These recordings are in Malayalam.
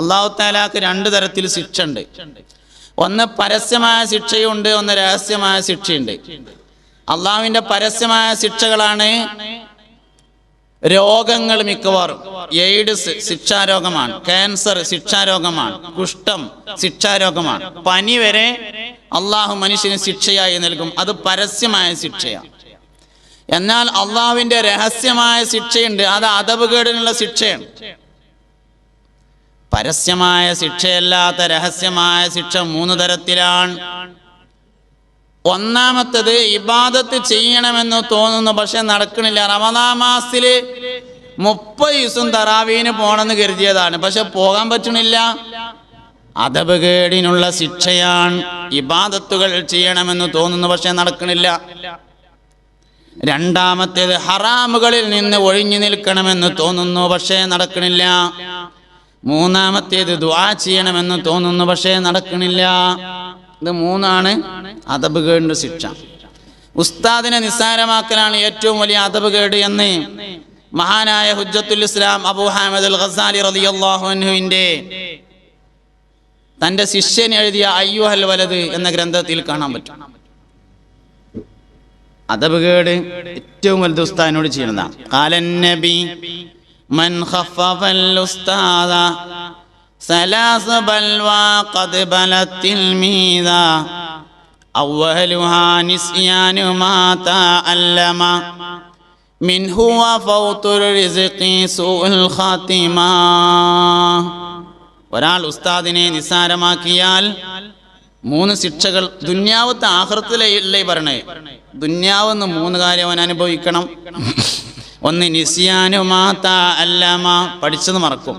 അല്ലാഹു തആലാക്ക് രണ്ട് തരത്തിൽ ശിക്ഷ ഉണ്ട്. ഒന്ന് പരസ്യമായ ശിക്ഷയുണ്ട്, ഒന്ന് രഹസ്യമായ ശിക്ഷയുണ്ട്. അള്ളാഹുവിന്റെ പരസ്യമായ ശിക്ഷകളാണ് രോഗങ്ങൾ. മിക്കവാറും എയ്ഡ്സ് ശിക്ഷാരോഗമാണ്, ക്യാൻസർ ശിക്ഷാരോഗമാണ്, കുഷ്ഠം ശിക്ഷാരോഗമാണ്, പനി വരെ അള്ളാഹു മനുഷ്യന് ശിക്ഷയായി നൽകും. അത് പരസ്യമായ ശിക്ഷയാണ്. എന്നാൽ അള്ളാഹുവിന്റെ രഹസ്യമായ ശിക്ഷയുണ്ട്, അത് അദബുകേടിനുള്ള ശിക്ഷയാണ്. പരസ്യമായ ശിക്ഷയല്ലാത്ത രഹസ്യമായ ശിക്ഷ 3 തരത്തിലാണ്. ഒന്നാമത്തേത് ഇബാദത്ത് ചെയ്യണമെന്ന് തോന്നുന്നു, പക്ഷെ നടക്കണില്ല. റമദാൻ മാസത്തില് 30 ദിവസം തറാവീന് പോണെന്ന് കരുതിയതാണ്, പക്ഷെ പോകാൻ പറ്റണില്ല. അദബുകേടിനുള്ള ശിക്ഷയാണ്. ഇബാദത്തുകൾ ചെയ്യണമെന്ന് തോന്നുന്നു, പക്ഷെ നടക്കണില്ല. രണ്ടാമത്തേത് ഹറാമുകളിൽ നിന്ന് ഒഴിഞ്ഞു നിൽക്കണമെന്ന് തോന്നുന്നു, പക്ഷേ നടക്കണില്ല. മൂന്നാമത്തേത് ദുആ ചെയ്യണമെന്ന് തോന്നുന്നു, പക്ഷേ നടക്കണില്ല. ഇത് 3 അദബുകേടിന്റെ ശിക്ഷ. ഉസ്താദിനെ നിസ്സാരമാക്കലാണ് ഏറ്റവും വലിയ അദബുകേട് എന്ന് മഹാനായ ഹുജ്ജത്തുൽ ഇസ്ലാം അബൂ ഹാമിദ് അൽ ഗസാലി റളിയല്ലാഹു അൻഹുവിന്റെ തന്റെ ശിഷ്യൻ എഴുതിയ അയ്യുഹൽ വലദ് എന്ന ഗ്രന്ഥത്തിൽ കാണാൻ പറ്റും. അദബുകേട് ഏറ്റവും വലുത് ഉസ്താദിനോട് ചെയ്യുന്നതാണ്. ഖാലൻ നബി മൻ ഖഫഫൽ ഉസ്താദ സലാസ് ബൽവാ ഖദ് ബലത്തിൽ മീദാ അവ്വലുഹാ നിസ്യാനു മാ തഅല്ലമ മിൻഹു വഫൗതുർ റിസ്ഖി സൂഉൽ ഖാതിമ. ഒരാൾ ഉസ്താദിനെ നിസ്സാരമാക്കിയാൽ 3 ശിക്ഷകൾ. ദുന്യാവത്തെ ആഖിറത്തിലേ പറയണേ. ദുന്യാവെന്ന് 3 കാര്യം അവൻ അനുഭവിക്കണം. ഒന്ന് നിസ്യാനു മാ തഅല്ലമ, പഠിച്ചത് മറക്കും.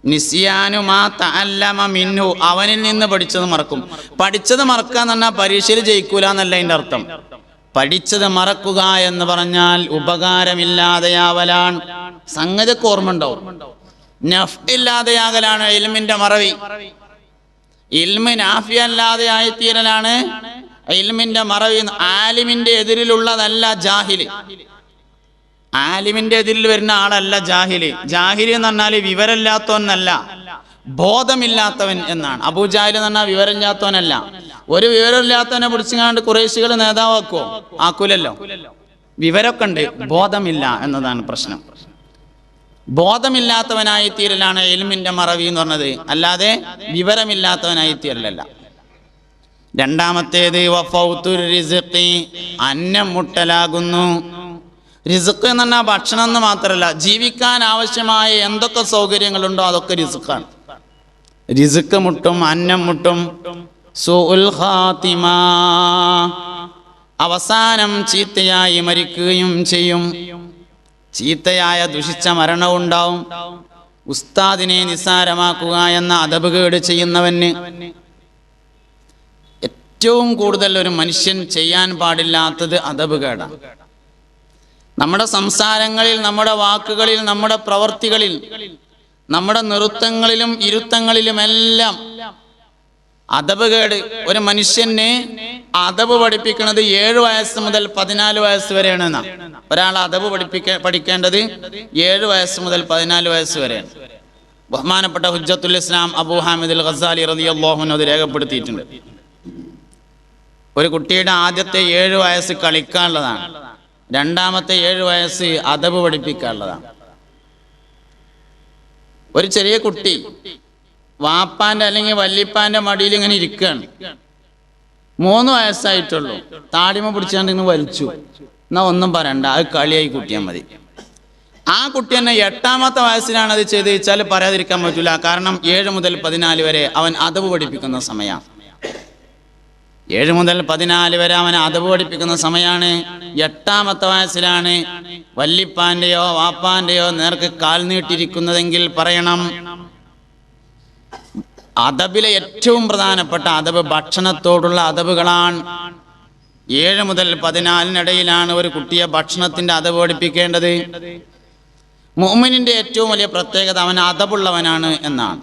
നിസ്യാനു മാ തഅല്ലമ മിൻഹു, അവനിൽ നിന്ന് പഠിച്ചത് മറക്കും. പഠിച്ചത് മറക്കാന്ന് പറഞ്ഞാൽ പരീക്ഷയിൽ ജയിക്കൂല എന്നല്ല അതിന്റെ അർത്ഥം. പഠിച്ചത് മറക്കുക എന്ന് പറഞ്ഞാൽ ഉപകാരമില്ലാതെയാവലാണ്. സംഗതിക്ക് ഓർമ്മ ഉണ്ടാവും. നഫ് ഇല്ലാതെയാകലാണ് ഇൽമിന്റെ മറവി. ഇൽമ നാഫിയല്ലാതെ ആയിത്തീരലാണ് ഇൽമിന്റെ മറവി. ആലിമിന്റെ എതിരിലുള്ളതല്ല ജാഹില്. ആലിമിന്റെ എതിരിൽ വരുന്ന ആളല്ല ജാഹില്. ജാഹില് എന്ന് പറഞ്ഞാൽ വിവരമില്ലാത്തവനല്ല, ബോധമില്ലാത്തവൻ എന്നാണ്. അബൂജാഹിൽ എന്ന് പറഞ്ഞാൽ വിവരമില്ലാത്തവനല്ല. ഒരു വിവരമില്ലാത്തവനെ പിടിച്ചുകൊണ്ട് ഖുറൈശികൾ നേതാവാക്കുവോ? ആക്കൂലല്ലോ. വിവരമൊക്കെ ഉണ്ട്, ബോധമില്ല എന്നതാണ് പ്രശ്നം. ബോധമില്ലാത്തവനായി തീരലാണ് ഇൽമിന്റെ മറവി എന്ന് പറഞ്ഞത്, അല്ലാതെ വിവരമില്ലാത്തവനായി തീരലല്ല. രണ്ടാമത്തേത് വഫൗതുർ റിസ്ഖി, അന്നം മുട്ടലാകുന്നു. റിസ്ഖ് എന്ന് പറഞ്ഞാൽ ഭക്ഷണം എന്ന് മാത്രമല്ല, ജീവിക്കാൻ ആവശ്യമായ എന്തൊക്കെ സൗകര്യങ്ങളുണ്ടോ അതൊക്കെ റിസ്ഖാണ്. റിസ്ഖ് മുട്ടും, അന്നം മുട്ടും. സൂഉൽ ഖാതിമ, അവസാനം ചീത്തയായി മരിക്കുകയും ചെയ്യും. ചീത്തയായ ദുഷിച്ച മരണവും ഉണ്ടാവും. ഉസ്താദിനെ നിസ്സാരമാക്കുക എന്ന അദബുകേട് ചെയ്യുന്നവന് ഏറ്റവും കൂടുതൽ ഒരു മനുഷ്യൻ ചെയ്യാൻ പാടില്ലാത്തത് അദബുകേടാണ്. നമ്മുടെ സംസാരങ്ങളിൽ, നമ്മുടെ വാക്കുകളിൽ, നമ്മുടെ പ്രവർത്തികളിൽ, നമ്മുടെ നൃത്തങ്ങളിലും ഇരുത്തങ്ങളിലുമെല്ലാം അദബുകേട്. ഒരു മനുഷ്യന് അദബ് പഠിപ്പിക്കുന്നത് 7 വയസ്സ് മുതൽ 14 വയസ്സ് വരെയാണ് എന്നാണ്. ഒരാൾ അദബ് പഠിക്കേണ്ടത് 7 വയസ്സ് മുതൽ 14 വയസ്സ് വരെയാണ്. ബഹുമാനപ്പെട്ട ഹുജ്ജത്തുൽ ഇസ്ലാം അബൂ ഹാമിദ് അൽ ഗസാലി റളിയല്ലാഹു അൻഹു അത് രേഖപ്പെടുത്തിയിട്ടുണ്ട്. ഒരു കുട്ടിയുടെ ആദ്യത്തെ 7 വയസ്സ് കളിക്കാനുള്ളതാണ്, രണ്ടാമത്തെ 7 വയസ്സ് അദബ് പഠിപ്പിക്കാനുള്ളതാണ്. ഒരു ചെറിയ കുട്ടി വാപ്പാന്റെ അല്ലെങ്കിൽ വല്യപ്പാന്റെ മടിയിൽ ഇങ്ങനെ ഇരിക്കുകയാണ്. 3 വയസ്സായിട്ടുള്ളൂ. താടിമ പിടിച്ചാണ്ട് ഇങ്ങനെ വലിച്ചു. എന്നാ ഒന്നും പറയണ്ട, അത് കളിയായി കുട്ടിയാൽ മതി. ആ കുട്ടി തന്നെ 8ാമത്തെ വയസ്സിലാണ് അത് ചെയ്ത് വെച്ചാൽ പറയാതിരിക്കാൻ പറ്റില്ല. കാരണം 7 മുതൽ 14 വരെ അവൻ അദബ് പഠിപ്പിക്കുന്ന സമയമാണ്. 7 മുതൽ 14 വരെ അവൻ അദബ് പഠിപ്പിക്കുന്ന സമയമാണ്. 8ാമത്തെ വയസ്സിലാണ് വല്യപ്പാന്റെയോ വാപ്പാന്റെയോ നേർക്ക് കാൽ നീട്ടിരിക്കുന്നതെങ്കിൽ പറയണം. അദബിലെ ഏറ്റവും പ്രധാനപ്പെട്ട അദബ് ഭക്ഷണത്തോടുള്ള അദബുകളാണ്. 7 മുതൽ 14 ഒരു കുട്ടിയെ ഭക്ഷണത്തിന്റെ അദബ് പഠിപ്പിക്കേണ്ടത്. മുഅ്മിനിന്റെ ഏറ്റവും വലിയ പ്രത്യേകത അവൻ അദബുള്ളവനാണ് എന്നാണ്.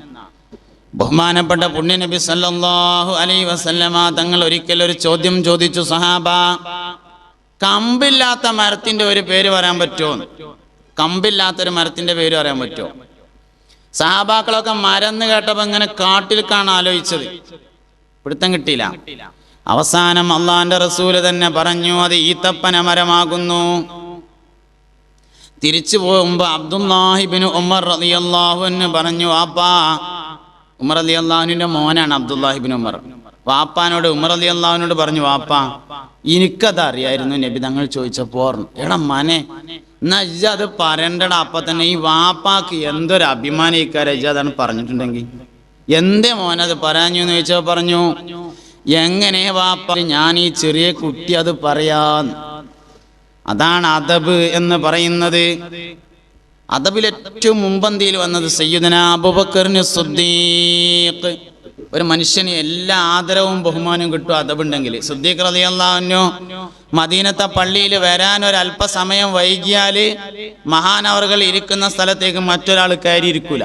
ബഹുമാനപ്പെട്ട പുണ്യനബി സല്ലല്ലാഹു അലൈഹി വസല്ലമ തങ്ങൾ ഒരിക്കൽ ഒരു ചോദ്യം ചോദിച്ചു, സഹാബ, കമ്പില്ലാത്ത മരത്തിന്റെ ഒരു പേര് പറയാൻ പറ്റുമോ? കമ്പില്ലാത്തൊരു മരത്തിന്റെ പേര് പറയാൻ പറ്റുമോ? സഹാബാക്കളൊക്കെ മരന്ന് കേട്ടപ്പോൾ ഇങ്ങനെ കാട്ടിൽക്കാണ് ആലോചിച്ചത്, പിടുത്തം കിട്ടിയില്ല. അവസാനം അള്ളാന്റെ റസൂല് തന്നെ പറഞ്ഞു, അത് ഈത്തപ്പന മരമാകുന്നു. തിരിച്ചു പോകുമ്പോ അബ്ദുല്ലാഹിബ്നു ഉമർ റളിയല്ലാഹു അൻഹു പറഞ്ഞു, വാപ്പാ, ഉമർ റളിയല്ലാഹുവിന്റെ മോനാണ് അബ്ദുല്ലാഹിബ്നു ഉമർ. വാപ്പാനോട് ഉമർ റളിയല്ലാഹുവിനോട് പറഞ്ഞു, വാപ്പാ, എനിക്കത് അറിയായിരുന്നു നബി തങ്ങൾ ചോദിച്ചപ്പോ. എടാ മനെ, എന്നാ ഇജ്ജ് അത് പറയണ്ടടാ. അപ്പൊ തന്നെ ഈ വാപ്പാക്ക് എന്തൊരു അഭിമാനിക്കാരെ ഇജ്ജ് അതാണ് പറഞ്ഞിട്ടുണ്ടെങ്കിൽ. എന്തേ മോനത് പറയാഞ്ഞു എന്ന് ചോദിച്ചപ്പോ പറഞ്ഞു, എങ്ങനെ വാപ്പ, ഞാൻ ഈ ചെറിയ കുട്ടി അത് പറയാന്ന്. അതാണ് അദബ് എന്ന് പറയുന്നത്. അദബിൽ ഏറ്റവും മുമ്പന്തിയിൽ വന്നത് സയ്യിദുനാ അബൂബക്കറിന് സിദ്ദീഖ്. ഒരു മനുഷ്യന് എല്ലാ ആദരവും ബഹുമാനവും കിട്ടും അദബുണ്ടെങ്കിൽ. സിദ്ദീഖ് റളിയല്ലാഹു അൻഹു മദീനത്തെ പള്ളിയിൽ വരാൻ ഒരല്പസമയം വൈകിയാല് മഹാനവറുകൾ ഇരിക്കുന്ന സ്ഥലത്തേക്ക് മറ്റൊരാൾ കയറി ഇരിക്കൂല.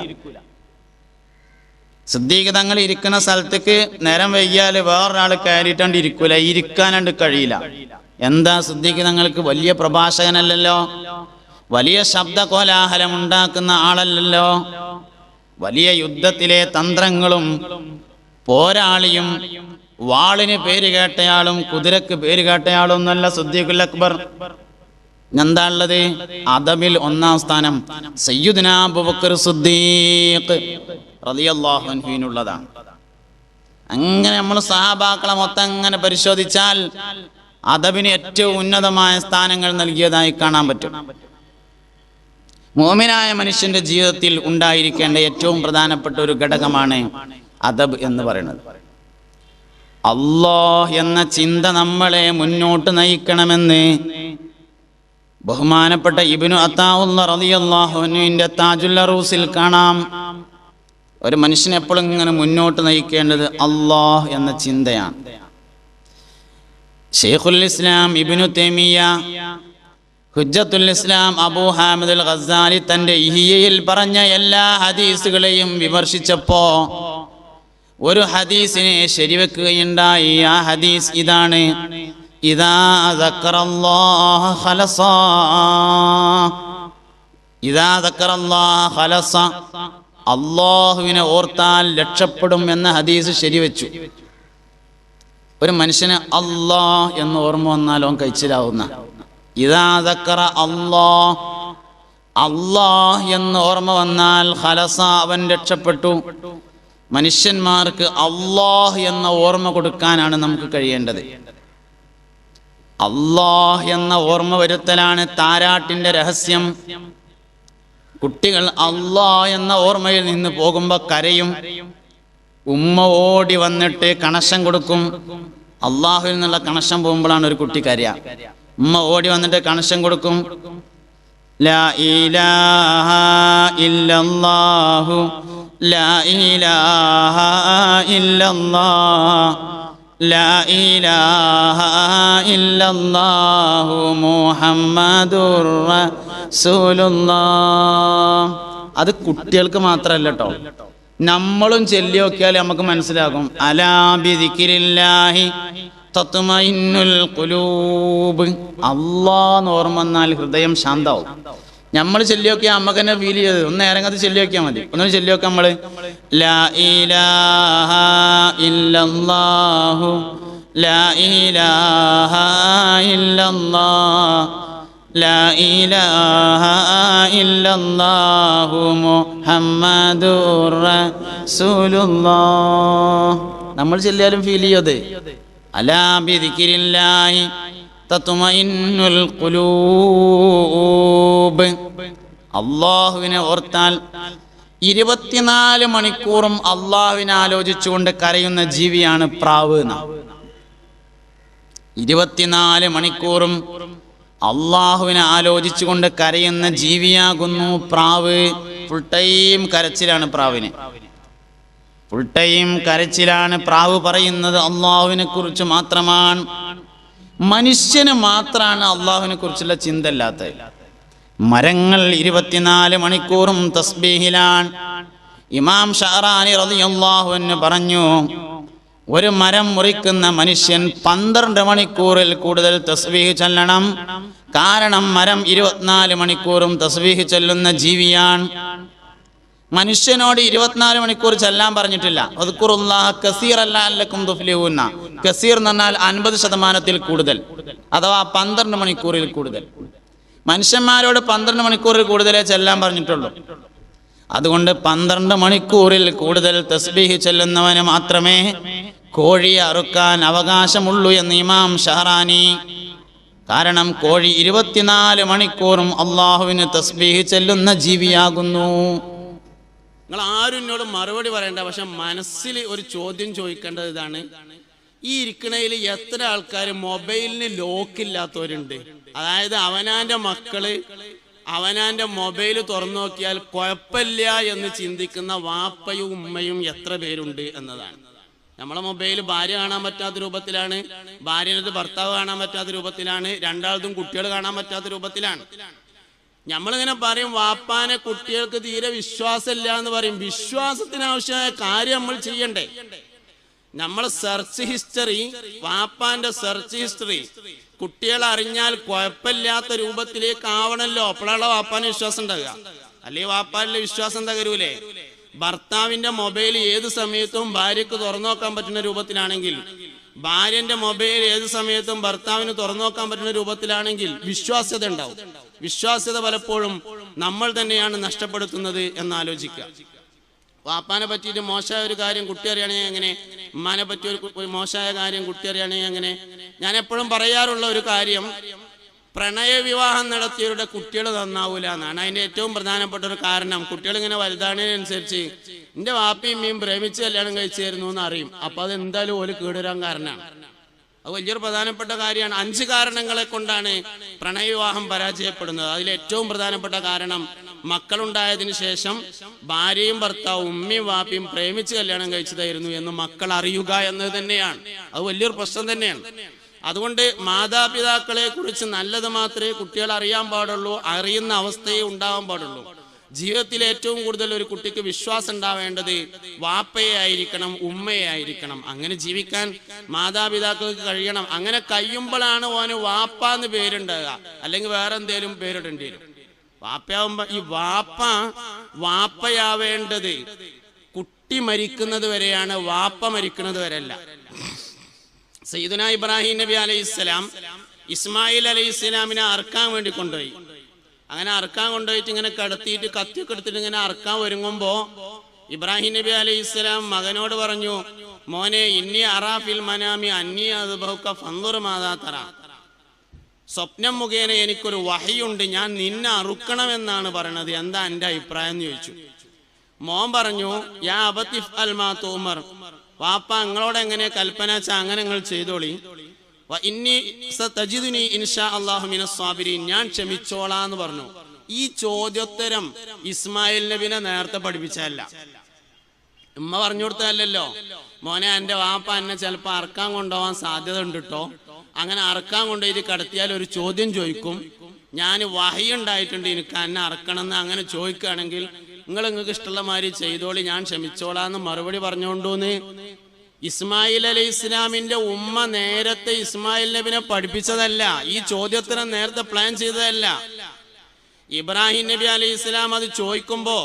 സിദ്ദീഖ് തങ്ങൾ ഇരിക്കുന്ന സ്ഥലത്തേക്ക് നേരം വൈകിയാൽ വേറൊരാൾ കയറിയിട്ടാണ്ട് ഇരിക്കൂല, ഇരിക്കാനാണ്ട് കഴിയില്ല. എന്താ, സിദ്ദീഖ് തങ്ങൾക്ക് വലിയ പ്രഭാഷകനല്ലല്ലോ, വലിയ ശബ്ദ കോലാഹലം ഉണ്ടാക്കുന്ന ആളല്ലല്ലോ, വലിയ യുദ്ധത്തിലെ തന്ത്രങ്ങളും പോരാളിയും വാളിന് പേര് കേട്ടയാളും കുതിരക്ക് പേര് കേട്ടയാളും എന്നല്ല സിദ്ദീഖുൽ അക്ബർ. എന്താ ഉള്ളത്? അദബിൽ ഒന്നാം സ്ഥാനം സയ്യിദുനാ അബൂബക്കർ സിദ്ദീഖ് റളിയല്ലാഹു അൻഹുവിനുള്ളതാണ്. അങ്ങനെ നമ്മൾ സഹാബാക്കളെ മൊത്തം അങ്ങനെ പരിശോധിച്ചാൽ അദബിന് ഏറ്റവും ഉന്നതമായ സ്ഥാനങ്ങൾ നൽകിയതായി കാണാൻ പറ്റും. മുഅ്മിനായ മനുഷ്യന്റെ ജീവിതത്തിൽ ഉണ്ടായിരിക്കേണ്ട ഏറ്റവും പ്രധാനപ്പെട്ട ഒരു ഘടകമാണ് അദബ് എന്ന് പറയുന്നത്. അല്ലാഹ് എന്ന ചിന്ത നമ്മളെ മുന്നോട്ട് നയിക്കണമെന്ന് ബഹുമാനപ്പെട്ട ഇബ്നു അത്താഉല്ല റളിയല്ലാഹു അൻഹുവിന്റെ താജുൽ അറൂസിൽ കാണാം. ഒരു മനുഷ്യനെ എപ്പോഴും ഇങ്ങനെ മുന്നോട്ട് നയിക്കേണ്ടത് അല്ലാഹ് എന്ന ചിന്തയാണ്. ശൈഖുൽ ഇസ്ലാം ഇബ്നു തൈമിയ്യ, ഹുജ്ജത്തുൽ ഇസ്ലാം അബൂ ഹാമിദ് അൽ ഗസ്സാലി തന്റെ ഇഹിയയിൽ പറഞ്ഞ എല്ലാ ഹദീസുകളെയും വിമർശിച്ചപ്പോ ഒരു ഹദീസിനെ ശരിവെക്കുകയുണ്ടായി. ആ ഹദീസ് ഇതാണ്: ഇദാ ദക്കറല്ലാഹ ഖലസ, ഇദാ ദക്കറല്ലാഹ ഖലസ, അല്ലാഹുവിനെ ഓർത്താൽ രക്ഷപ്പെടും എന്ന ഹദീസ് ശരിവെച്ചു. ഒരു മനുഷ്യന് അല്ലാഹ് എന്ന് ഓർമ്മ വന്നാൽ അവൻ കഴിച്ചിലാവുന്ന. ഇദാ ദക്കറ അല്ലാഹ്, അല്ലാഹ് എന്ന് ഓർമ്മ വന്നാൽ ഖലസ, അവൻ രക്ഷപ്പെട്ടു. മനുഷ്യന്മാർക്ക് അല്ലാഹ് എന്ന ഓർമ്മ കൊടുക്കാനാണ് നമുക്ക് കഴിയേണ്ടത്. അല്ലാഹ് എന്ന ഓർമ്മ വരുത്തലാണ് താരാട്ടിന്റെ രഹസ്യം. കുട്ടികൾ അല്ലാഹ് എന്ന ഓർമ്മയിൽ നിന്ന് പോകുമ്പോൾ കരയും. ഉമ്മ ഓടി വന്നിട്ട് കണക്ഷൻ കൊടുക്കും. അല്ലാഹുവിൽ നിന്നുള്ള കണക്ഷൻ പോകുമ്പോഴാണ് ഒരു കുട്ടി കരയ. ഉമ്മ ഓടി വന്നിട്ട് കണക്ഷൻ കൊടുക്കും. ലാ ഇലാഹ ഇല്ലല്ലാഹു, ലാ ഇലാഹ ഇല്ലല്ലാഹ്, ലാ ഇലാഹ ഇല്ലല്ലാഹു മുഹമ്മദുർ റസൂലുള്ളാഹ്. അത് കുട്ടികൾക്ക് മാത്രമല്ല കേട്ടോ, നമ്മളും ചൊല്ലി നോക്കിയാൽ നമുക്ക് മനസ്സിലാകും. അലാ ബിദിക്രില്ലാഹി തത്മഇന്നുൽ ഖുലൂബ്. അല്ലാഹ് ഓർമ്മ വന്നാൽ ഹൃദയം ശാന്താവും. നമ്മൾ ചൊല്ലി നോക്കിയാൽ നമുക്ക് തന്നെ ഫീൽ ചെയ്ത് ഒന്ന് ഇറങ്ങത്ത് ചൊല്ലി നോക്കിയാൽ മതി. ഒന്ന് ചൊല്ലി നോക്കാം നമ്മള്. ലാ ഇലാഹ ഇല്ലല്ലാഹു, ലാ ഇലാഹ ഇല്ലല്ലാഹ്, ലാ ഇലാഹ ഇല്ലല്ലാഹു മുഹമ്മദുർ റസൂലുള്ളാഹ്. നമ്മൾ ചൊല്ലിയാലും ഫീൽ ചെയ്യത്. അലാ ബിദിക്രില്ലാഹി തത്മഇന്നുൽ ഖുലൂബ്. അല്ലാഹുവിനെ ഓർത്താൽ 24 മണിക്കൂറും അല്ലാഹുവിനെ ആലോചിച്ചുകൊണ്ട് കരയുന്ന ജീവിയാണ് പ്രാവ്. 24 മണിക്കൂറും അല്ലാഹുവിനെ ആലോചിച്ചുകൊണ്ട് കരയുന്ന ജീവിയാകുന്നു പ്രാവ്. ഫുൾ ടൈം കരച്ചിലാണ് പ്രാവിന്, ഫുൾ ടൈം കരച്ചിലാണ്. പ്രാവ് പറയുന്നത് അല്ലാഹുവിനെ കുറിച്ച് മാത്രമാണ്. മനുഷ്യന് മാത്രമാണ് അല്ലാഹുവിനെ കുറിച്ചുള്ള ചിന്ത ഇല്ലാത്തത്. മരങ്ങൾ 24 മണിക്കൂറും തസ്ബീഹിലാണ്. ഇമാം ഷഅറാനി റളിയല്ലാഹു അൻഹു പറഞ്ഞു, ഒരു മരം മുറിക്കുന്ന മനുഷ്യൻ 12 മണിക്കൂറിൽ കൂടുതൽ തസ്ബീഹ് ചൊല്ലണം. കാരണം മരം 24 മണിക്കൂറും തസ്ബീഹ് ചൊല്ലുന്ന ജീവിയാണ്. മനുഷ്യനോട് 24 മണിക്കൂർ ചെല്ലാൻ പറഞ്ഞിട്ടില്ല. അദ്കുറുല്ലാഹ കസീറൻ ലഅല്ലക്കും തുഫ്ലിഹൂന. കസീർ എന്ന് പറഞ്ഞാൽ 50% കൂടുതൽ, അഥവാ 12 മണിക്കൂറിൽ കൂടുതൽ. മനുഷ്യന്മാരോട് 12 മണിക്കൂറിൽ കൂടുതലേ ചെല്ലാൻ പറഞ്ഞിട്ടുള്ളൂ. അതുകൊണ്ട് 12 മണിക്കൂറിൽ കൂടുതൽ തസ്ബീഹ് ചെല്ലുന്നവന് മാത്രമേ കോഴിയെ അറുക്കാൻ അവകാശമുള്ളൂ എന്ന് ഇമാം ഷഹറാനി. കാരണം കോഴി 24 മണിക്കൂറും അള്ളാഹുവിന് തസ്ബീഹ് ചെല്ലുന്ന ജീവിയാകുന്നു. നിങ്ങൾ ആരും എന്നോട് മറുപടി പറയണ്ട, പക്ഷെ മനസ്സിൽ ഒരു ചോദ്യം ചോദിക്കേണ്ടത് ഇതാണ്: ഈ ഇരിക്കണയിൽ എത്ര ആൾക്കാർ മൊബൈലിന് ലോക്കില്ലാത്തവരുണ്ട്? അതായത് അവനാൻ്റെ മക്കള് അവനാൻ്റെ മൊബൈൽ തുറന്നു നോക്കിയാൽ കുഴപ്പമില്ല എന്ന് ചിന്തിക്കുന്ന വാപ്പയും ഉമ്മയും എത്ര പേരുണ്ട് എന്നതാണ്. നമ്മളെ മൊബൈൽ ഭാര്യ കാണാൻ പറ്റാത്ത രൂപത്തിലാണ്, ഭാര്യനത് ഭർത്താവ് കാണാൻ പറ്റാത്ത രൂപത്തിലാണ്, രണ്ടാളതും കുട്ടികൾ കാണാൻ പറ്റാത്ത രൂപത്തിലാണ്. നമ്മളിങ്ങനെ പറയും വാപ്പാനെ കുട്ടികൾക്ക് തീരെ വിശ്വാസമില്ല എന്ന് പറയും. വിശ്വാസത്തിനാവശ്യമായ കാര്യം നമ്മൾ ചെയ്യണ്ടേ? നമ്മൾ സെർച്ച് ഹിസ്റ്ററി, വാപ്പാന്റെ സെർച്ച് ഹിസ്റ്ററി കുട്ടികൾ അറിഞ്ഞാൽ കുഴപ്പമില്ലാത്ത രൂപത്തിലേക്ക് ആവണല്ലോ. അപ്പോഴാണ് വാപ്പാന് വിശ്വാസം ഉണ്ടാകുക. അല്ലെങ്കിൽ വാപ്പാന്റെ വിശ്വാസം തകരൂലേ? ഭർത്താവിന്റെ മൊബൈൽ ഏത് സമയത്തും ഭാര്യക്ക് തുറന്നു നോക്കാൻ പറ്റുന്ന രൂപത്തിലാണെങ്കിൽ, ഭാര്യന്റെ മൊബൈൽ ഏത് സമയത്തും ഭർത്താവിന് തുറന്നു നോക്കാൻ പറ്റുന്ന രൂപത്തിലാണെങ്കിൽ വിശ്വാസ്യത ഉണ്ടാവും. വിശ്വാസ്യത പലപ്പോഴും നമ്മൾ തന്നെയാണ് നഷ്ടപ്പെടുത്തുന്നത് എന്നാലോചിക്കുക. വാപ്പാനെ പറ്റിയിട്ട് മോശമായ ഒരു കാര്യം കുട്ടി അറിയണമെങ്കിൽ എങ്ങനെ? ഉമ്മാനെ പറ്റി ഒരു മോശമായ കാര്യം കുട്ടി അറിയണമെങ്കിൽ എങ്ങനെ? ഞാൻ എപ്പോഴും പറയാറുള്ള ഒരു കാര്യം, പ്രണയവിവാഹം നടത്തിയവരുടെ കുട്ടികൾ നന്നാവൂല എന്നാണ്. അതിൻ്റെ ഏറ്റവും പ്രധാനപ്പെട്ട ഒരു കാരണം, കുട്ടികൾ ഇങ്ങനെ വലുതാണതിനനുസരിച്ച് എൻ്റെ വാപ്പയും ഉമ്മയും പ്രേമിച്ച് കല്യാണം കഴിച്ചായിരുന്നു എന്ന് അറിയും. അപ്പം അത് എന്തായാലും ഒരു കേടുവരാൻ കാരണമാണ്. അത് വലിയൊരു പ്രധാനപ്പെട്ട കാര്യമാണ്. 5 കാരണങ്ങളെ കൊണ്ടാണ് പ്രണയവിവാഹം പരാജയപ്പെടുന്നത്. അതിലേറ്റവും പ്രധാനപ്പെട്ട കാരണം, മക്കളുണ്ടായതിനു ശേഷം ഭാര്യയും ഭർത്താവും ഉമ്മയും വാപ്പയും പ്രേമിച്ച് കല്യാണം കഴിച്ചതായിരുന്നു എന്ന് മക്കൾ അറിയുക എന്നത് തന്നെയാണ്. അത് വലിയൊരു പ്രശ്നം തന്നെയാണ്. അതുകൊണ്ട് മാതാപിതാക്കളെ കുറിച്ച് നല്ലത് മാത്രമേ കുട്ടികൾ അറിയാൻ പാടുള്ളൂ, അറിയുന്ന അവസ്ഥയെ ഉണ്ടാവാൻ പാടുള്ളൂ. ജീവിതത്തിൽ ഏറ്റവും കൂടുതൽ ഒരു കുട്ടിക്ക് വിശ്വാസം ഉണ്ടാവേണ്ടത് വാപ്പയെ ആയിരിക്കണം, ഉമ്മയെ ആയിരിക്കണം. അങ്ങനെ ജീവിക്കാൻ മാതാപിതാക്കൾക്ക് കഴിയണം. അങ്ങനെ കഴിയുമ്പോഴാണ് ഓന് വാപ്പ എന്ന് പേരുണ്ടാകുക, അല്ലെങ്കിൽ വേറെ എന്തേലും പേരിടേണ്ടി വരും. വാപ്പയാവുമ്പോ ഈ വാപ്പയാവേണ്ടത് കുട്ടി മരിക്കുന്നത് വരെയാണ്, വാപ്പ മരിക്കുന്നത് വരെയല്ല. സയ്യിദുനാ ഇബ്രാഹിം നബി അലൈഹിസ്സലാം ഇസ്മായിൽ അലൈഹിസ്സലാമിനെ അറുക്കാൻ വേണ്ടി കൊണ്ടുപോയി. അങ്ങനെ അറുക്കാൻ കൊണ്ടുപോയിട്ട് ഇങ്ങനെ കിടത്തിയിട്ട് കത്തിയൊക്കെ എടുത്തിട്ട് ഇങ്ങനെ അറുക്കാൻ ഒരുങ്ങുമ്പോ ഇബ്രാഹിം നബി അലൈഹിസ്സലാം മകനോട് പറഞ്ഞു, മോനെ ഇന്നി അറാഫിൽ മനാമി അന്നി അദ്ബഹുക ഫൻദുർ മാദാ തറ. സ്വപ്നം മുഖേന എനിക്കൊരു വഹയുണ്ട്, ഞാൻ നിന്നെ അറുക്കണമെന്നാണ് പറയണത്, എന്താ എൻ്റെ അഭിപ്രായം എന്ന് ചോദിച്ചു. മോൻ പറഞ്ഞു, യാ അബതിഫ് അൽ മാ തുമർ, വാപ്പ നിങ്ങളോട് എങ്ങനെ കൽപ്പന വെച്ചാൽ അങ്ങനെ നിങ്ങൾ ചെയ്തോളി. ഇന്നി സതജിദുനി ഇൻഷാ അല്ലാഹു മിനസ് സാബിരീൻ, ഞാൻ ക്ഷമിച്ചോളാന്ന് പറഞ്ഞു. ഈ ചോദ്യോത്തരം ഇസ്മായിൽ നബിനെ നേരത്തെ പഠിപ്പിച്ചതല്ല, ഉമ്മ പറഞ്ഞു കൊടുത്തതല്ലല്ലോ. മോനെ എൻ്റെ വാപ്പ എന്നെ ചിലപ്പോൾ അറക്കാൻ കൊണ്ടുപോകാൻ സാധ്യത ഉണ്ട് കേട്ടോ, അങ്ങനെ അറക്കാൻ കൊണ്ടുപോയിട്ട് കടത്തിയാൽ ഒരു ചോദ്യം ചോദിക്കും, ഞാൻ വഹയുണ്ടായിട്ടുണ്ട് എനിക്ക് എന്നെ അറക്കണം എന്ന് അങ്ങനെ ചോദിക്കുകയാണെങ്കിൽ നിങ്ങൾക്ക് ഇഷ്ടമുള്ള മാതിരി ചെയ്തോളി, ഞാൻ ക്ഷമിച്ചോളാന്ന് മറുപടി പറഞ്ഞുകൊണ്ടൂന്ന് ഇസ്മായിൽ അലൈഹി ഇസ്ലാമിന്റെ ഉമ്മ നേരത്തെ ഇസ്മായിൽ നബിനെ പഠിപ്പിച്ചതല്ല. ഈ ചോദ്യോത്തരം നേരത്തെ പ്ലാൻ ചെയ്തതല്ല. ഇബ്രാഹിം നബി അലൈഹി ഇസ്ലാം അത് ചോദിക്കുമ്പോ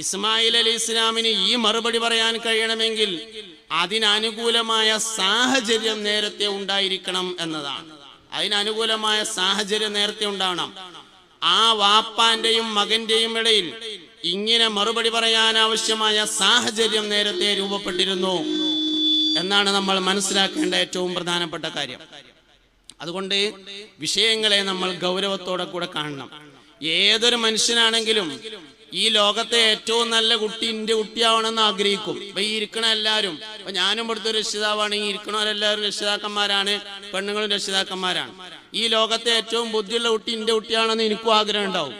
ഇസ്മായിൽ അലൈഹി ഇസ്ലാമിന് ഈ മറുപടി പറയാൻ കഴിയണമെങ്കിൽ അതിനനുകൂലമായ സാഹചര്യം നേരത്തെ ഉണ്ടായിരിക്കണം എന്നതാണ്. അതിനനുകൂലമായ സാഹചര്യം നേരത്തെ ഉണ്ടാവണം. ആ വാപ്പാന്റെയും മകന്റെയും ഇടയിൽ ഇങ്ങനെ മറുപടി പറയാൻ ആവശ്യമായ സാഹചര്യം നേരത്തെ രൂപപ്പെട്ടിരുന്നു എന്നാണ് നമ്മൾ മനസ്സിലാക്കേണ്ട ഏറ്റവും പ്രധാനപ്പെട്ട കാര്യം. അതുകൊണ്ട് വിഷയങ്ങളെ നമ്മൾ ഗൗരവത്തോടെ കൂടെ കാണണം. ഏതൊരു മനുഷ്യനാണെങ്കിലും ഈ ലോകത്തെ ഏറ്റവും നല്ല കുട്ടി എൻ്റെ കുട്ടിയാവണമെന്ന് ആഗ്രഹിക്കും. ഇപ്പൊ ഈ ഇരിക്കണ എല്ലാവരും, ഇപ്പൊ ഞാനും ഇവിടുത്തെ രക്ഷിതാവാണ്, ഈ ഇരിക്കണവരെല്ലാവരും രക്ഷിതാക്കന്മാരാണ്, പെണ്ണുങ്ങളും രക്ഷിതാക്കന്മാരാണ്. ഈ ലോകത്തെ ഏറ്റവും ബുദ്ധിയുള്ള കുട്ടി എൻ്റെ കുട്ടിയാണെന്ന് എനിക്കും ആഗ്രഹം ഉണ്ടാവും.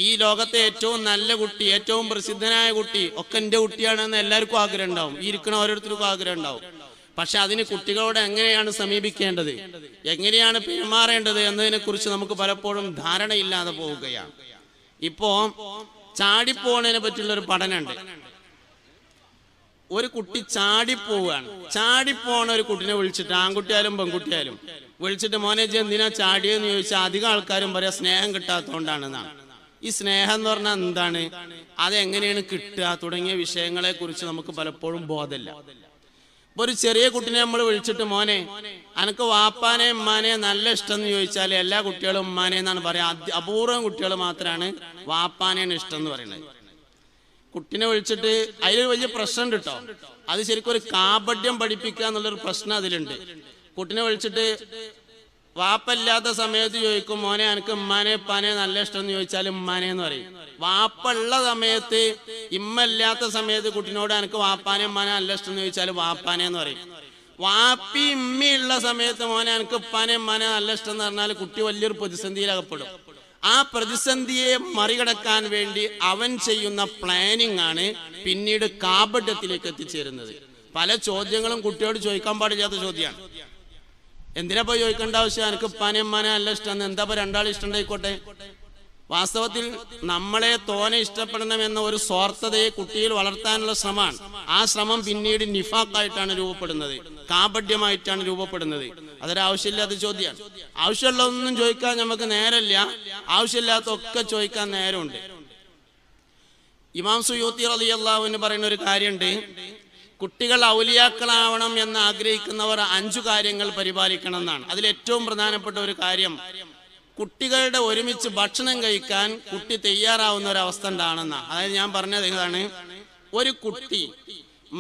ഈ ലോകത്തെ ഏറ്റവും നല്ല കുട്ടി, ഏറ്റവും പ്രസിദ്ധനായ കുട്ടി ഒക്കെ എൻ്റെ കുട്ടിയാണെന്ന് എല്ലാവർക്കും ആഗ്രഹം ഉണ്ടാവും. ഈ ഇരിക്കണ ഓരോരുത്തർക്കും ആഗ്രഹം ഉണ്ടാവും. പക്ഷെ അതിന് കുട്ടികളോട് എങ്ങനെയാണ് സമീപിക്കേണ്ടത്, എങ്ങനെയാണ് പെരുമാറേണ്ടത് എന്നതിനെ കുറിച്ച് നമുക്ക് പലപ്പോഴും ധാരണയില്ലാതെ പോവുകയാണ്. ഇപ്പോ ചാടിപ്പോണതിനെ പറ്റിയുള്ളൊരു പഠനമുണ്ട്. ഒരു കുട്ടി ചാടിപ്പോവുകയാണ്. ചാടിപ്പോണ ഒരു കുട്ടിനെ വിളിച്ചിട്ട്, ആൺകുട്ടിയായാലും പെൺകുട്ടിയായാലും വിളിച്ചിട്ട്, മോനെ ജി എന്തിനാ ചാടിയെന്ന് ചോദിച്ചാൽ അധികം ആൾക്കാരും പറയാം സ്നേഹം കിട്ടാത്തതുകൊണ്ടാണെന്നാണ്. ഈ സ്നേഹം എന്ന് പറഞ്ഞാൽ എന്താണ്, അതെങ്ങനെയാണ് കിട്ടുക തുടങ്ങിയ വിഷയങ്ങളെ കുറിച്ച് നമുക്ക് പലപ്പോഴും ബോധമില്ല. ഇപ്പൊ ഒരു ചെറിയ കുട്ടിനെ നമ്മൾ വിളിച്ചിട്ട് മോനെ അനക്ക് വാപ്പാനെ ഉമ്മാനെ നല്ല ഇഷ്ടം എന്ന് ചോദിച്ചാൽ എല്ലാ കുട്ടികളും ഉമ്മാനെ എന്നാണ് പറയാ. അപൂർവം കുട്ടികൾ മാത്രമാണ് വാപ്പാനെയാണ് ഇഷ്ടം എന്ന് പറയുന്നത്. കുട്ടിനെ വിളിച്ചിട്ട് അതിലൊരു വലിയ പ്രശ്നം കേട്ടോ. അത് ശരിക്കും ഒരു കാപഢ്യം പഠിപ്പിക്കുക എന്നുള്ളൊരു പ്രശ്നം അതിലുണ്ട്. കുട്ടിനെ വിളിച്ചിട്ട് വാപ്പല്ലാത്ത സമയത്ത് ചോദിക്കും മോനെ എനിക്ക് ഉമ്മാനെ ഉപ്പാനെ നല്ല ഇഷ്ടം എന്ന് ചോദിച്ചാൽ ഉമ്മാനെ എന്ന് പറയും. വാപ്പുള്ള സമയത്ത് ഇമ്മ ഇല്ലാത്ത സമയത്ത് കുട്ടിനോട് എനിക്ക് വാപ്പാനെ ഉമ്മാനെ നല്ല ഇഷ്ടം എന്ന് ചോദിച്ചാൽ വാപ്പാനെ എന്ന് പറയും. വാപ്പി ഇമ്മയുള്ള സമയത്ത് മോനെ എനിക്ക് ഉപ്പാനെ ഉമ്മാനെ നല്ല ഇഷ്ടം എന്ന് പറഞ്ഞാൽ കുട്ടി വലിയൊരു പ്രതിസന്ധിയിലകപ്പെടും. ആ പ്രതിസന്ധിയെ മറികടക്കാൻ വേണ്ടി അവൻ ചെയ്യുന്ന പ്ലാനിങ് ആണ് പിന്നീട് കാപഢ്യത്തിലേക്ക് എത്തിച്ചേരുന്നത്. പല ചോദ്യങ്ങളും കുട്ടിയോട് ചോദിക്കാൻ പാടില്ലാത്ത ചോദ്യമാണ്. എന്തിനാ പോയി ചോദിക്കേണ്ട ആവശ്യം, എനിക്ക് ഉപ്പാനെ ഉമ്മാനെ നല്ല ഇഷ്ടം, എന്താ ഇപ്പൊ രണ്ടാളും ഇഷ്ടമുണ്ടായിക്കോട്ടെ. വാസ്തവത്തിൽ നമ്മളെ തോനെ ഇഷ്ടപ്പെടണമെന്ന ഒരു സ്വാർത്ഥതയെ കുട്ടിയിൽ വളർത്താനുള്ള ശ്രമമാണ്. ആ ശ്രമം പിന്നീട് നിഫാഖായിട്ടാണ് രൂപപ്പെടുന്നത്, കാപഢ്യമായിട്ടാണ് രൂപപ്പെടുന്നത്. അതൊരാവശ്യമില്ലാത്ത ചോദ്യമാണ്. ആവശ്യമുള്ളതൊന്നും ചോദിക്കാൻ നമുക്ക് നേരമില്ല, ആവശ്യമില്ലാത്തൊക്കെ ചോദിക്കാൻ നേരമുണ്ട്. ഇമാം സുയൂത്തി റളിയല്ലാഹു അൻഹു പറയുന്ന ഒരു കാര്യമുണ്ട്, കുട്ടികൾ ഔലിയാക്കളാവണം എന്ന് ആഗ്രഹിക്കുന്നവർ 5 കാര്യങ്ങൾ പരിപാലിക്കണം എന്നാണ്. അതിൽ ഏറ്റവും പ്രധാനപ്പെട്ട ഒരു കാര്യം കുട്ടികളുടെ ഒരുമിച്ച് ഭക്ഷണം കഴിക്കാൻ കുട്ടി തയ്യാറാവുന്ന ഒരു അവസ്ഥ ഉണ്ടാണെന്നാണ്. അതായത് ഞാൻ പറഞ്ഞത് ഇതാണ്, ഒരു കുട്ടി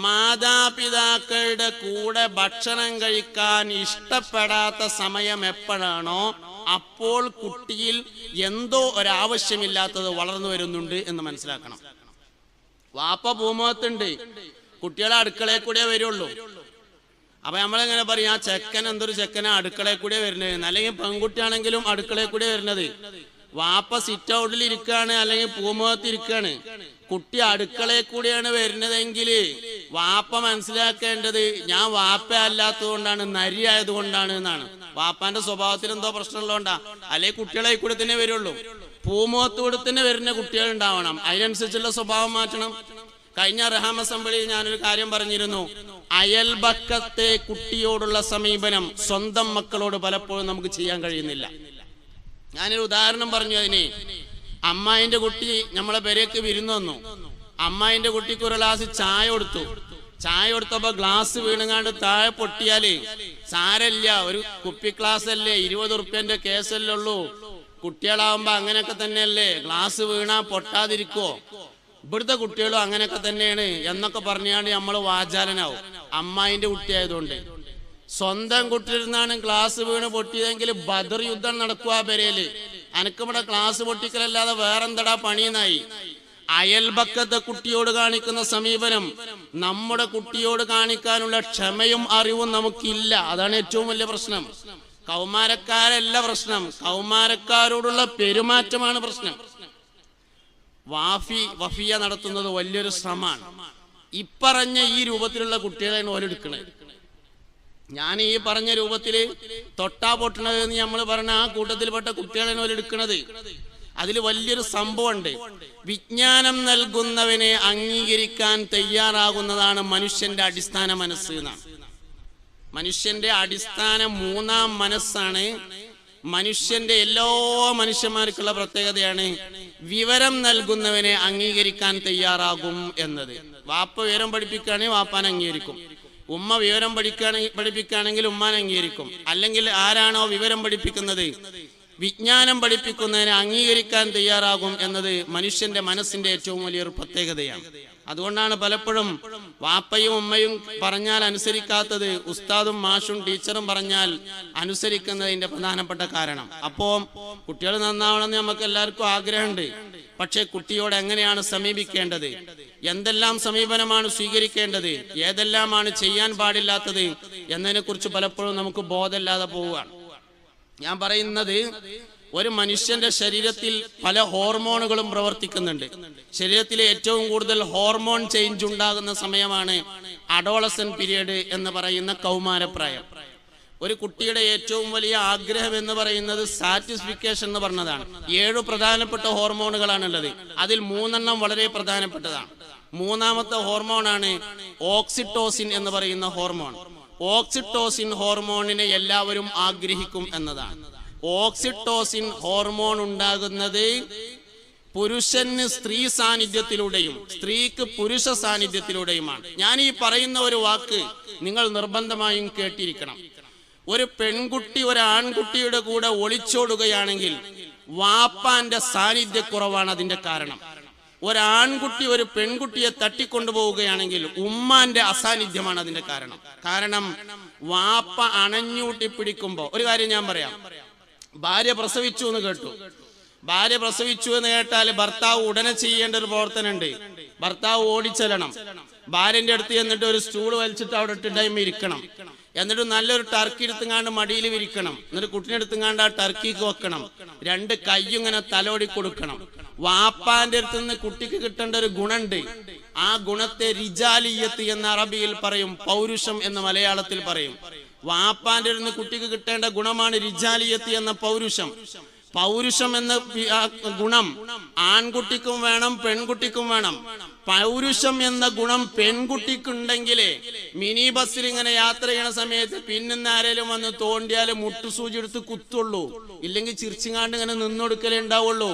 മാതാപിതാക്കളുടെ കൂടെ ഭക്ഷണം കഴിക്കാൻ ഇഷ്ടപ്പെടാത്ത സമയം എപ്പോഴാണോ അപ്പോൾ കുട്ടിയിൽ എന്തോ ഒരാവശ്യമില്ലാത്തത് വളർന്നു വരുന്നുണ്ട് എന്ന് മനസ്സിലാക്കണം. വാപ്പ ഭൂമുഖത്തുണ്ട്, കുട്ടികളെ അടുക്കളയിൽ കൂടെ വരുള്ളൂ. അപ്പൊ നമ്മളെങ്ങനെ പറയും, ആ ചെക്കൻ എന്തൊരു ചെക്കനാ അടുക്കളയിൽ കൂടെ വരുന്നത്, അല്ലെങ്കിൽ പെൺകുട്ടിയാണെങ്കിലും അടുക്കളയിൽ കൂടെ വരുന്നത്. വാപ്പ സിറ്റ് ഔട്ടിൽ ഇരിക്കുകയാണ് അല്ലെങ്കിൽ പൂമുഖത്ത് ഇരിക്കുകയാണ്, കുട്ടി അടുക്കളയിൽ കൂടെയാണ് വരുന്നതെങ്കിൽ വാപ്പ മനസ്സിലാക്കേണ്ടത് ഞാൻ വാപ്പ അല്ലാത്തത് കൊണ്ടാണ്, നരി ആയതുകൊണ്ടാണ് എന്നാണ്. വാപ്പാന്റെ സ്വഭാവത്തിൽ എന്തോ പ്രശ്നമുള്ളതുകൊണ്ടാ, അല്ലെങ്കിൽ കുട്ടികളെ കൂടെ തന്നെ വരുള്ളൂ. പൂമുഖത്തൂടെ തന്നെ വരുന്ന കുട്ടികൾ ഉണ്ടാവണം, അതിനനുസരിച്ചുള്ള സ്വഭാവം മാറ്റണം. കഴിഞ്ഞ റഹാം അസംബ്ലിയിൽ ഞാനൊരു കാര്യം പറഞ്ഞിരുന്നു, അയൽപക്കത്തെ കുട്ടിയോടുള്ള സമീപനം സ്വന്തം മക്കളോട് പലപ്പോഴും നമുക്ക് ചെയ്യാൻ കഴിയുന്നില്ല. ഞാനൊരു ഉദാഹരണം പറഞ്ഞു അതിന്. അമ്മായിന്റെ കുട്ടി നമ്മളെ പെരേക്ക് വിരുന്ന് വന്നു. അമ്മായിന്റെ കുട്ടിക്ക് ഒരു ഗ്ലാസ് ചായ കൊടുത്തു. ചായ കൊടുത്തപ്പോ ഗ്ലാസ് വീണുങ്ങാണ്ട് താഴെ പൊട്ടിയാല് സാരല്ല, ഒരു കുപ്പി ഗ്ലാസ് അല്ലേ, 20 ഉറുപ്പ്യന്റെ കേസല്ലേ ഉള്ളൂ. കുട്ടികളാവുമ്പോ അങ്ങനെയൊക്കെ തന്നെയല്ലേ, ഗ്ലാസ് വീണാ പൊട്ടാതിരിക്കുവോ, ഇവിടുത്തെ കുട്ടികളും അങ്ങനെയൊക്കെ തന്നെയാണ് എന്നൊക്കെ പറഞ്ഞാണ്ട് നമ്മൾ വാചാലനാവും. അമ്മായിന്റെ കുട്ടിയായതുകൊണ്ട്. സ്വന്തം കുട്ടിയിരുന്നാണ് ഗ്ലാസ് വീണ് പൊട്ടിയതെങ്കിൽ ബദർ യുദ്ധം നടക്കുക പെരേല്. അനക്കിവിടെ ഗ്ലാസ് പൊട്ടിക്കലല്ലാതെ വേറെന്തടാ പണിയെന്നായി. അയൽപക്കത്തെ കുട്ടിയോട് കാണിക്കുന്ന സമീപനം നമ്മുടെ കുട്ടിയോട് കാണിക്കാനുള്ള ക്ഷമയും അറിവും നമുക്കില്ല. അതാണ് ഏറ്റവും വലിയ പ്രശ്നം. കൗമാരക്കാരല്ല പ്രശ്നം, കൗമാരക്കാരോടുള്ള പെരുമാറ്റമാണ് പ്രശ്നം. വഫിയ നടത്തുന്നത് വലിയൊരു ശ്രമമാണ്. ഇപ്പറഞ്ഞ ഈ രൂപത്തിലുള്ള കുട്ടികളെയാണ് ഓരെടുക്കണത്. ഞാൻ ഈ പറഞ്ഞ രൂപത്തില് തൊട്ടാ പൊട്ടണത് എന്ന് നമ്മൾ പറഞ്ഞ ആ കൂട്ടത്തിൽപ്പെട്ട കുട്ടികളെയാണ് ഓരെടുക്കണത്. അതിൽ വലിയൊരു സംഭവമുണ്ട്. വിജ്ഞാനം നൽകുന്നവനെ അംഗീകരിക്കാൻ തയ്യാറാകുന്നതാണ് മനുഷ്യന്റെ അടിസ്ഥാന മനസ്സ് എന്നാണ്. മനുഷ്യന്റെ അടിസ്ഥാന 3ാം മനസ്സാണ്. മനുഷ്യന്റെ എല്ലാ മനുഷ്യന്മാർക്കുള്ള പ്രത്യേകതയാണ് വിവരം നൽകുന്നവനെ അംഗീകരിക്കാൻ തയ്യാറാകും എന്നത്. വാപ്പ വിവരം പഠിപ്പിക്കുകയാണെങ്കിൽ വാപ്പാൻ അംഗീകരിക്കും, ഉമ്മ വിവരം പഠിപ്പിക്കുകയാണെങ്കിൽ ഉമ്മാൻ അംഗീകരിക്കും. അല്ലെങ്കിൽ ആരാണോ വിവരം പഠിപ്പിക്കുന്നത്, വിജ്ഞാനം പഠിപ്പിക്കുന്നതിനെ അംഗീകരിക്കാൻ തയ്യാറാകും എന്നത് മനുഷ്യന്റെ മനസ്സിന്റെ ഏറ്റവും വലിയൊരു പ്രത്യേകതയാണ്. അതുകൊണ്ടാണ് പലപ്പോഴും വാപ്പയും ഉമ്മയും പറഞ്ഞാൽ അനുസരിക്കാത്തത് ഉസ്താദും മാഷും ടീച്ചറും പറഞ്ഞാൽ അനുസരിക്കുന്നതിന്റെ പ്രധാനപ്പെട്ട കാരണം. അപ്പോ കുട്ടികൾ നന്നാവണമെന്ന് നമുക്ക് എല്ലാവർക്കും ആഗ്രഹമുണ്ട്. പക്ഷെ കുട്ടിയോട് എങ്ങനെയാണ് സമീപിക്കേണ്ടത്, എന്തെല്ലാം സമീപനമാണ് സ്വീകരിക്കേണ്ടത്, ഏതെല്ലാമാണ് ചെയ്യാൻ പാടില്ലാത്തത് എന്നതിനെ കുറിച്ച് പലപ്പോഴും നമുക്ക് ബോധമില്ലാതെ പോവുകയാണ്. ഞാൻ പറയുന്നത്, ഒരു മനുഷ്യന്റെ ശരീരത്തിൽ പല ഹോർമോണുകളും പ്രവർത്തിക്കുന്നുണ്ട്. ശരീരത്തിലെ ഏറ്റവും കൂടുതൽ ഹോർമോൺ ചേഞ്ച് ഉണ്ടാകുന്ന സമയമാണ് അഡോളസൻ പീരിയഡ് എന്ന് പറയുന്ന കൗമാരപ്രായം. ഒരു കുട്ടിയുടെ ഏറ്റവും വലിയ ആഗ്രഹം എന്ന് പറയുന്നത് സാറ്റിസ്ഫിക്കേഷൻ എന്ന് പറഞ്ഞതാണ്. 7 പ്രധാനപ്പെട്ട ഹോർമോണുകളാണുള്ളത്. അതിൽ 3 വളരെ പ്രധാനപ്പെട്ടതാണ്. 3ാമത്തെ ഹോർമോണാണ് ഓക്സിറ്റോസിൻ എന്ന് പറയുന്ന ഹോർമോൺ. ഓക്സിറ്റോസിൻ ഹോർമോണിനെ എല്ലാവരും ആഗ്രഹിക്കും എന്നതാണ്. ഓക്സിറ്റോസിൻ ഹോർമോൺ ഉണ്ടാകുന്നത് പുരുഷന് സ്ത്രീ സാന്നിധ്യത്തിലൂടെയും സ്ത്രീക്ക് പുരുഷ സാന്നിധ്യത്തിലൂടെയുമാണ്. ഞാൻ ഈ പറയുന്ന ഒരു വാക്ക് നിങ്ങൾ നിർബന്ധമായും കേട്ടിരിക്കണം. ഒരു പെൺകുട്ടി ഒരു ആൺകുട്ടിയുടെ കൂടെ ഒളിച്ചോടുകയാണെങ്കിൽ വാപ്പാന്റെ സാന്നിധ്യക്കുറവാണ് അതിന്റെ കാരണം. ഒരാൺകുട്ടി ഒരു പെൺകുട്ടിയെ തട്ടിക്കൊണ്ടുപോവുകയാണെങ്കിൽ ഉമ്മാന്റെ അസാന്നിധ്യമാണ് അതിന്റെ കാരണം. കാരണം വാപ്പ അണഞ്ഞൂട്ടി പിടിക്കുമ്പോ, ഒരു കാര്യം ഞാൻ പറയാം, ഭാര്യ പ്രസവിച്ചു എന്ന് കേട്ടു. ഭാര്യ പ്രസവിച്ചു എന്ന് കേട്ടാൽ ഭർത്താവ് ഉടനെ ചെയ്യേണ്ട ഒരു പ്രവർത്തനമുണ്ട്. ഭർത്താവ് ഓടിച്ചെല്ലണം, ഭാര്യന്റെ അടുത്ത് എന്നിട്ട് ഒരു സ്റ്റൂൾ വലിച്ചിട്ട് അവിടെ ഇട്ടിട്ടായ്മ ഇരിക്കണം. എന്നിട്ട് നല്ലൊരു ടർക്കി എടുത്തുങ്ങാണ്ട് മടിയിൽ വിരിക്കണം. എന്നിട്ട് കുട്ടിനെ എടുത്തുങ്ങാണ്ട് ആ ടർക്കിക്ക് വെക്കണം. രണ്ട് കയ്യും ഇങ്ങനെ തലോടി കൊടുക്കണം. വാപ്പാന്റെ അടുത്ത് നിന്ന് കുട്ടിക്ക് കിട്ടേണ്ട ഒരു ഗുണുണ്ട്. ആ ഗുണത്തെ റിജാലിയത്ത് എന്ന അറബിയിൽ പറയും, പൗരുഷം എന്ന് മലയാളത്തിൽ പറയും. വാപ്പാന്റെ അടുത്ത് നിന്ന് കുട്ടിക്ക് കിട്ടേണ്ട ഗുണമാണ് റിജാലിയത്ത് എന്ന പൗരുഷം. പൗരുഷം എന്ന ഗുണം ആൺകുട്ടിക്കും വേണം, പെൺകുട്ടിക്കും വേണം. പൗരുഷം എന്ന ഗുണം പെൺകുട്ടിക്കുണ്ടെങ്കിലേ മിനി ബസ്സിൽ ഇങ്ങനെ യാത്ര ചെയ്യണ സമയത്ത് പിന്നെന്ന് ആരേലും വന്ന് തോണ്ടിയാലും മുട്ടുസൂചി എടുത്ത് കുത്തുള്ളൂ. ഇല്ലെങ്കിൽ ചിരിച്ചിങ്ങാണ്ട് ഇങ്ങനെ നിന്നൊടുക്കലേ ഉണ്ടാവുള്ളൂ.